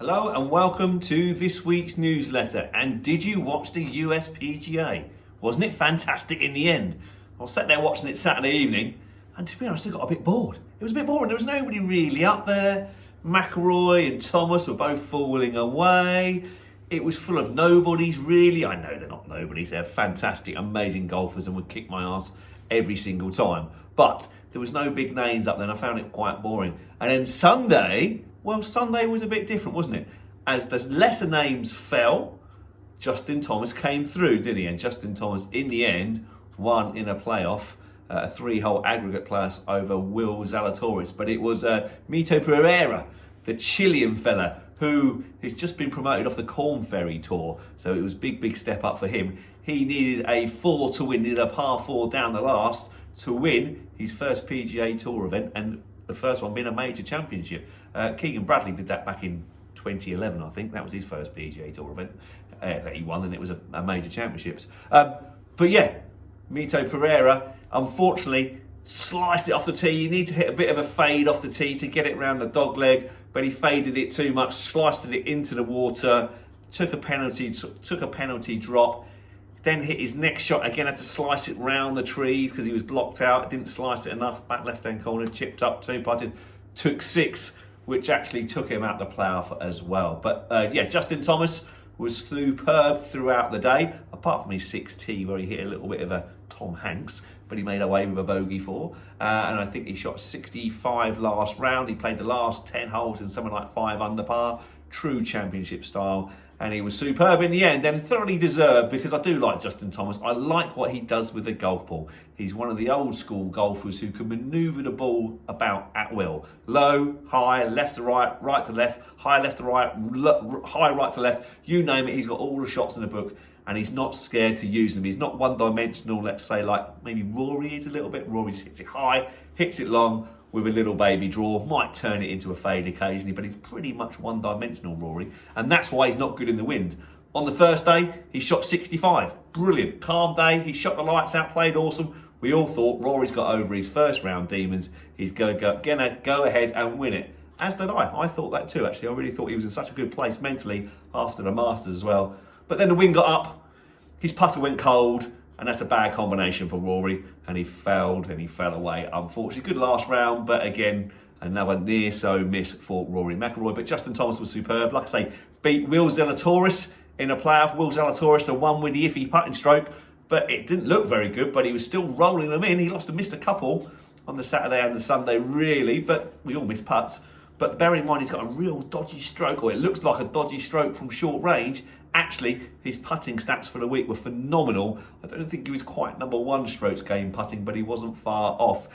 Hello and welcome to this week's newsletter. And did you watch the US PGA? Wasn't it fantastic in the end? I was sat there watching it Saturday evening, and to be honest, I got a bit bored. It was a bit boring. There was nobody really up there. McIlroy and Thomas were both falling away. It was full of nobodies, really. I know they're not nobodies. They're fantastic, amazing golfers and would kick my ass every single time. But there was no big names up there, and I found it quite boring. And then Sunday was a bit different, wasn't it? As the lesser names fell, Justin Thomas came through, didn't he? And Justin Thomas, in the end, won in a playoff, a 3-hole aggregate class over Will Zalatoris. But it was Mito Pereira, the Chilean fella, who has just been promoted off the Corn Ferry Tour. So it was big step up for him. He needed a 4 to win, needed a par 4 down the last to win his first PGA Tour event, and the first one being a major championship. Keegan Bradley did that back in 2011, I think. That was his first PGA Tour event that he won, and it was a major championships. But yeah, Mito Pereira, unfortunately, sliced it off the tee. You need to hit a bit of a fade off the tee to get it round the dog leg, but he faded it too much, sliced it into the water, took a penalty drop, then hit his next shot again, had to slice it round the tree because he was blocked out, didn't slice it enough, back left-hand corner, chipped up, two-putted, took 6, which actually took him out the playoff as well. But yeah, Justin Thomas was superb throughout the day, apart from his 6th tee where he hit a little bit of a Tom Hanks, but he made away with a bogey 4. And I think he shot 65 last round. He played the last 10 holes in something like 5 under par, true championship style. And he was superb in the end, and thoroughly deserved, because I do like Justin Thomas. I like what he does with the golf ball. He's one of the old school golfers who can manoeuvre the ball about at will. Low, high, left to right, right to left, high left to right, high right to left. You name it, he's got all the shots in the book, and he's not scared to use them. He's not one-dimensional, let's say, like maybe Rory is a little bit. Rory just hits it high, hits it long, with a little baby draw, might turn it into a fade occasionally, but he's pretty much one-dimensional, Rory, and that's why he's not good in the wind. On the first day, he shot 65. Brilliant, calm day, he shot the lights out, played awesome. We all thought Rory's got over his first round demons, he's gonna go ahead and win it. As did I. I thought that too, actually. I really thought he was in such a good place mentally after the Masters as well. But then the wind got up, his putter went cold, and that's a bad combination for Rory, and he failed and he fell away. Unfortunately, good last round, but again, another near-so-miss for Rory McIlroy. But Justin Thomas was superb. Like I say, beat Will Zalatoris in a playoff. Will Zalatoris, the one with the iffy putting stroke, but it didn't look very good, but he was still rolling them in. He missed a couple on the Saturday and the Sunday, really, but we all miss putts. But bear in mind, he's got a real dodgy stroke, or it looks like a dodgy stroke from short range. Actually, his putting stats for the week were phenomenal. I don't think he was quite number 1 strokes game putting, but he wasn't far off.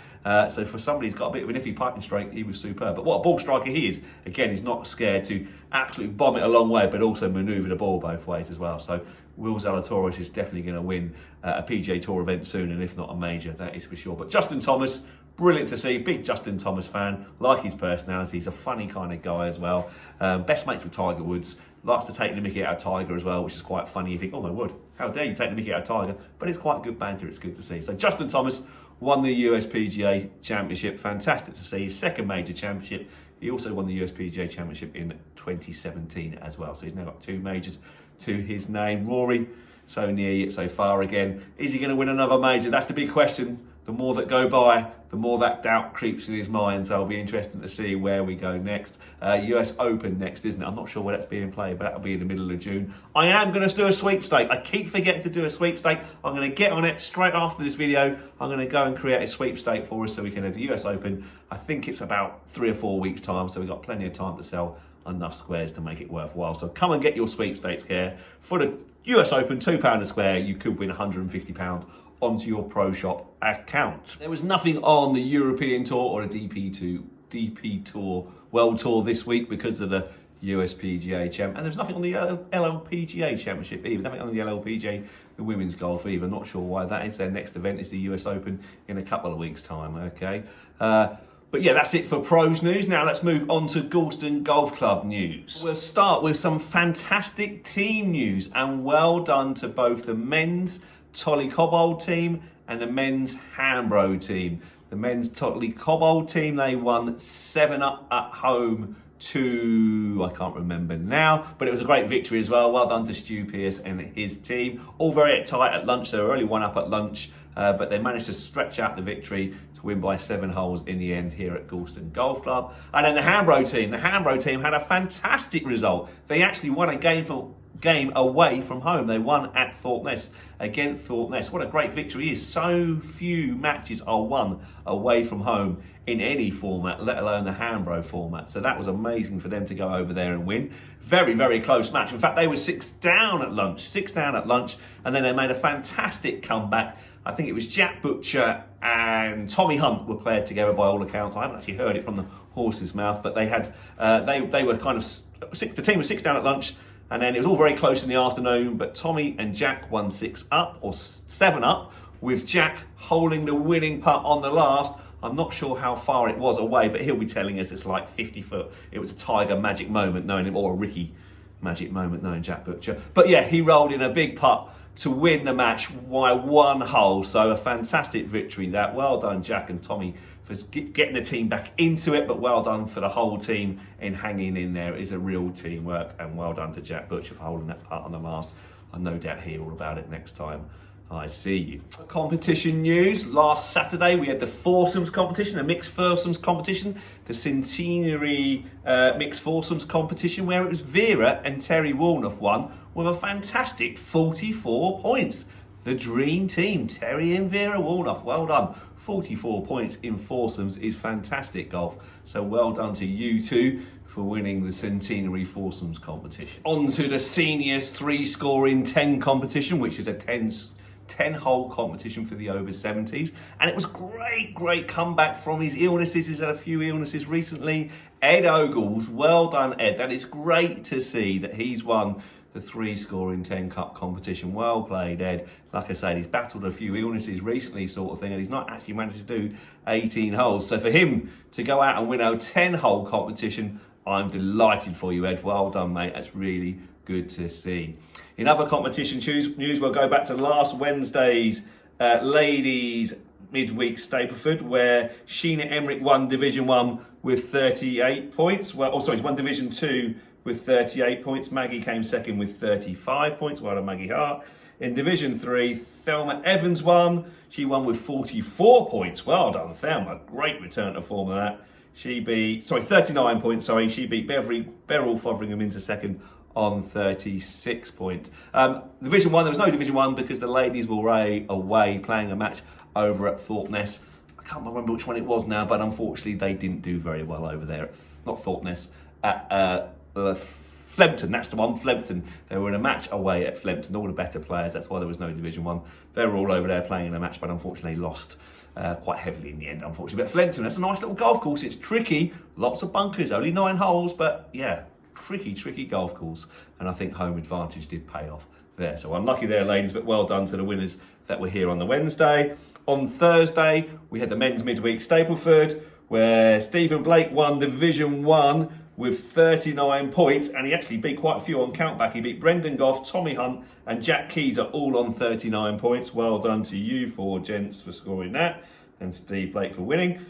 So for somebody who's got a bit of an iffy putting stroke, he was superb. But what a ball striker he is. Again, he's not scared to absolutely bomb it a long way, but also manoeuvre the ball both ways as well. So Will Zalatoris is definitely going to win a PGA Tour event soon, and if not a major, that is for sure. But Justin Thomas, brilliant to see. Big Justin Thomas fan. Like his personality. He's a funny kind of guy as well. Best mates with Tiger Woods. Likes to take the mickey out of Tiger as well, which is quite funny. You think, oh my word, how dare you take the mickey out of Tiger? But it's quite good banter. It's good to see. So Justin Thomas won the US PGA Championship. Fantastic to see. His second major championship. He also won the US PGA Championship in 2017 as well. So he's now got 2 majors to his name. Rory, so near yet so far again. Is he going to win another major? That's the big question. The more that go by, the more that doubt creeps in his mind. So it'll be interesting to see where we go next. US Open next, isn't it? I'm not sure where that's being played, but that'll be in the middle of June. I am going to do a sweepstake. I keep forgetting to do a sweepstake. I'm going to get on it straight after this video. I'm going to go and create a sweepstake for us so we can have the US Open. I think it's about 3 or 4 weeks' time, so we've got plenty of time to sell enough squares to make it worthwhile. So come and get your sweepstakes here. For the US Open, £2 a square, you could win £150 onto your Pro Shop account. There was nothing on the European Tour or the DP Tour World Tour this week because of the US PGA Champ, and there's nothing on the LLPGA Championship either, nothing on the LLPGA, the women's golf either. Not sure why that is. Their next event is the US Open in a couple of weeks' time, okay? But yeah, that's it for pros news. Now let's move on to Galston Golf Club news. We'll start with some fantastic team news, and well done to both the men's Tolly Cobbold team and the men's Hambro team. The men's Tolly Cobbold team, they won 7-up at home to, I can't remember now, but it was a great victory as well. Well done to Stu Pearce and his team. All very tight at lunch. They were only one up at lunch, but they managed to stretch out the victory to win by 7 holes in the end here at Galston Golf Club. And then the Hambro team had a fantastic result. They actually won a game away from home. They won at Thorpeness against Thorpeness. What a great victory it is. So few matches are won away from home in any format, let alone the Hambro format. So that was amazing for them to go over there and win. Very, very close match. In fact, they were 6 down at lunch, and then they made a fantastic comeback. I think it was Jack Butcher and Tommy Hunt were paired together by all accounts. I haven't actually heard it from the horse's mouth, but they had they were kind of the team was 6 down at lunch, and then it was all very close in the afternoon. But Tommy and Jack won 6 up or 7 up, with Jack holding the winning putt on the last. I'm not sure how far it was away, but he'll be telling us it's like 50 foot. It was a Tiger magic moment knowing him, or a Ricky magic moment knowing Jack Butcher. But yeah, he rolled in a big putt to win the match by 1 hole. So a fantastic victory that. Well done, Jack and Tommy, for getting the team back into it, but well done for the whole team in hanging in there. It is a real teamwork, and well done to Jack Butcher for holding that putt on the last. I'll no doubt hear all about it next time I see you. Competition news. Last Saturday we had the foursomes competition, a mixed foursomes competition, the centenary mixed foursomes competition, where it was Vera and Terry Walnoff won with a fantastic 44 points. The dream team, Terry and Vera Walnoff, well done. 44 points in foursomes is fantastic golf. So well done to you two for winning the centenary foursomes competition. On to the seniors 3-score in 10 competition, which is a 10-hole competition for the over 70s, and it was great comeback from his illnesses. He's had a few illnesses recently. Ed Ogles, well done Ed. That is great to see that he's won the 3-score in 10 cup competition. Well played Ed. Like I said, he's battled a few illnesses recently sort of thing, and he's not actually managed to do 18 holes. So for him to go out and win a 10-hole competition, I'm delighted for you Ed. Well done mate, that's really good to see. In other competition news, we'll go back to last Wednesday's ladies midweek Stapleford, where Sheena Emmerich won Division 1 with 38 points. Won Division 2 with 38 points. Maggie came second with 35 points. Well done, Maggie Hart. In Division 3, Thelma Evans won. She won with 44 points. Well done, Thelma. Great return to form of that. 39 points, She beat Beryl Fotheringham into second on 36 points. Division 1, there was no Division 1 because the ladies were away playing a match over at Thorpeness. I can't remember which one it was now, but unfortunately they didn't do very well over there. Not Thorpeness, at Flempton, that's the one, Flempton. They were in a match away at Flempton, all the better players, that's why there was no Division 1. They were all over there playing in a match, but unfortunately lost quite heavily in the end, unfortunately. But Flempton, that's a nice little golf course. It's tricky, lots of bunkers, only 9 holes, but yeah, tricky golf course, and I think home advantage did pay off there. So unlucky there, ladies, but well done to the winners that were here on the Wednesday. On Thursday, we had the men's midweek Stapleford, where Stephen Blake won Division 1 with 39 points, and he actually beat quite a few on countback. He beat Brendan Goff, Tommy Hunt, and Jack Keyser all on 39 points. Well done to you 4 gents for scoring that, and Steve Blake for winning.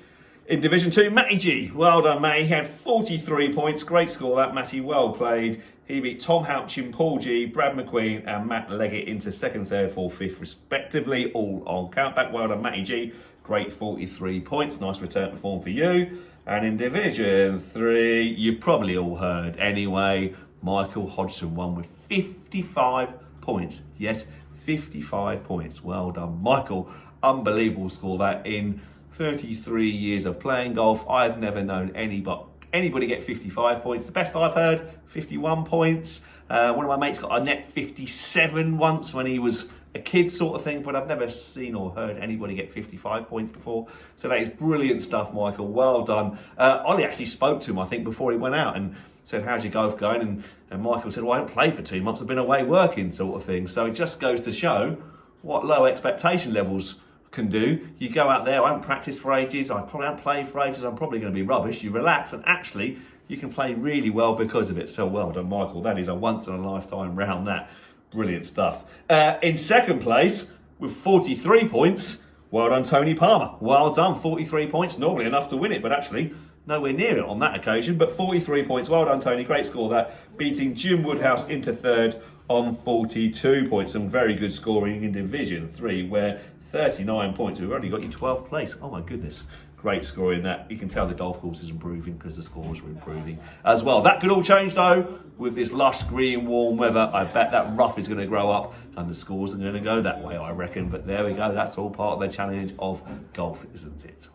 In Division 2, Matty G. Well done, Matty. He had 43 points. Great score, that, Matty. Well played. He beat Tom Houchin, Paul G, Brad McQueen, and Matt Leggett into 2nd, 3rd, 4th, 5th, respectively, all on countback. Well done, Matty G. Great 43 points. Nice return to form for you. And in Division 3, you've probably all heard anyway, Michael Hodgson won with 55 points. Yes, 55 points. Well done, Michael. Unbelievable score that in 33 years of playing golf. I've never known anybody get 55 points. The best I've heard, 51 points. One of my mates got a net 57 once when he was a kid sort of thing, but I've never seen or heard anybody get 55 points before. So that is brilliant stuff, Michael. Well done. Ollie actually spoke to him, I think, before he went out and said, how's your golf going? And Michael said, well, I haven't played for 2 months. I've been away working sort of thing. So it just goes to show what low expectation levels can do. You go out there, I haven't practiced for ages, I probably haven't played for ages, I'm probably going to be rubbish. You relax and actually you can play really well because of it. So well done, Michael. That is a once in a lifetime round, that. Brilliant stuff. In 2nd place with 43 points, well done, Tony Palmer. Well done, 43 points. Normally enough to win it, but actually Nowhere near it on that occasion, but 43 points. Well done, Tony. Great score that. Beating Jim Woodhouse into third on 42 points. Some very good scoring in Division 3, where 39 points. We've already got you 12th place. Oh my goodness. Great scoring that. You can tell the golf course is improving because the scores are improving as well. That could all change though with this lush green warm weather. I bet that rough is going to grow up and the scores are going to go that way, I reckon. But there we go. That's all part of the challenge of golf, isn't it?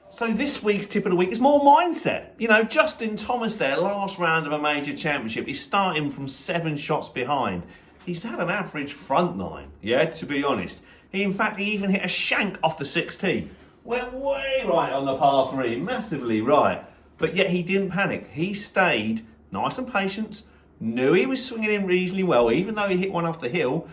So this week's tip of the week is more mindset. You know, Justin Thomas there, last round of a major championship. He's starting from 7 shots behind. He's had an average front nine, yeah, to be honest. He even hit a shank off the 6T. Went way right on the par 3, massively right. But yet he didn't panic. He stayed nice and patient, knew he was swinging in reasonably well, even though he hit one off the hill.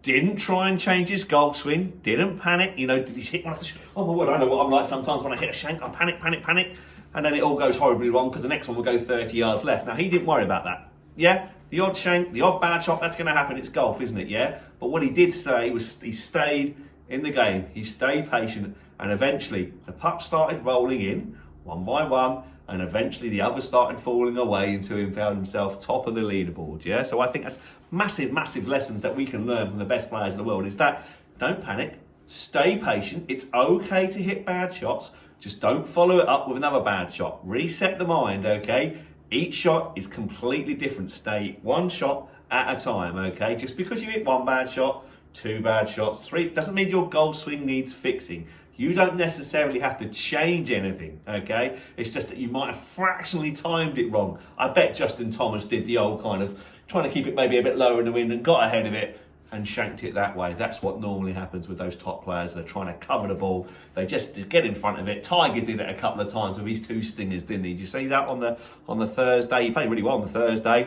Didn't try and change his golf swing, didn't panic. You know, did he hit one off the oh my word, I know what I'm like sometimes when I hit a shank, I panic. And then it all goes horribly wrong because the next one will go 30 yards left. Now, he didn't worry about that. Yeah, the odd shank, the odd bad shot, that's going to happen. It's golf, isn't it? Yeah. But what he did say was he stayed in the game. He stayed patient. And eventually, the putts started rolling in, one by one, and eventually the others started falling away until he found himself top of the leaderboard, yeah? So I think that's massive lessons that we can learn from the best players in the world, is that don't panic, stay patient. It's okay to hit bad shots, just don't follow it up with another bad shot. Reset the mind, okay? Each shot is completely different. Stay one shot at a time, okay? Just because you hit one bad shot, 2 bad shots, 3, doesn't mean your golf swing needs fixing. You don't necessarily have to change anything, okay? It's just that you might have fractionally timed it wrong. I bet Justin Thomas did the old kind of trying to keep it maybe a bit lower in the wind and got ahead of it and shanked it that way. That's what normally happens with those top players. They're trying to cover the ball. They just get in front of it. Tiger did it a couple of times with his 2 stingers, didn't he? Did you see that on the Thursday? He played really well on the Thursday.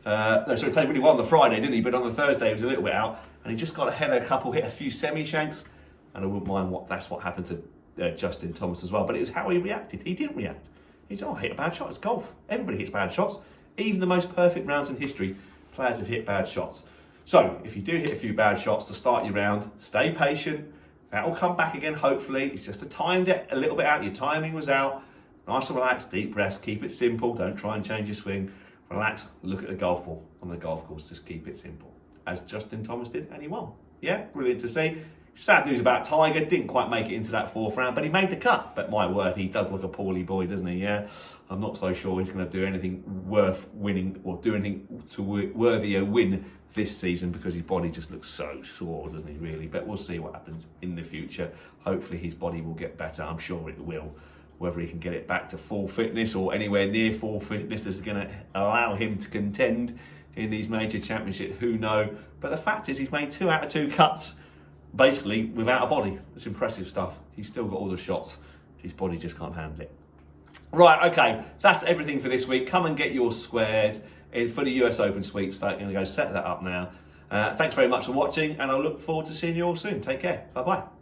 He played really well on the Friday, didn't he? But on the Thursday, he was a little bit out. And he just got ahead of a couple, hit a few semi-shanks. And I wouldn't mind that's what happened to Justin Thomas as well. But it was how he reacted. He didn't react. He said, I hit a bad shot. It's golf. Everybody hits bad shots. Even the most perfect rounds in history, players have hit bad shots. So if you do hit a few bad shots to start your round, stay patient. That will come back again, hopefully. It's just timed it a little bit out. Your timing was out. Nice and relaxed, deep breaths. Keep it simple. Don't try and change your swing. Relax. Look at the golf ball on the golf course. Just keep it simple. As Justin Thomas did, and he won. Yeah, brilliant to see. Sad news about Tiger, didn't quite make it into that 4th round, but he made the cut. But my word, he does look a poorly boy, doesn't he? Yeah, I'm not so sure he's going to do anything worth winning or do anything to worthy a win this season because his body just looks so sore, doesn't he, really? But we'll see what happens in the future. Hopefully his body will get better. I'm sure it will. Whether he can get it back to full fitness or anywhere near full fitness is going to allow him to contend in these major championships, who know? But the fact is he's made 2 out of 2 cuts basically without a body. It's impressive stuff. He's still got all the shots. His body just can't handle it. Right, okay, that's everything for this week. Come and get your squares for the US Open sweepstake. I'm going to go set that up now. Thanks very much for watching, and I look forward to seeing you all soon. Take care. Bye-bye.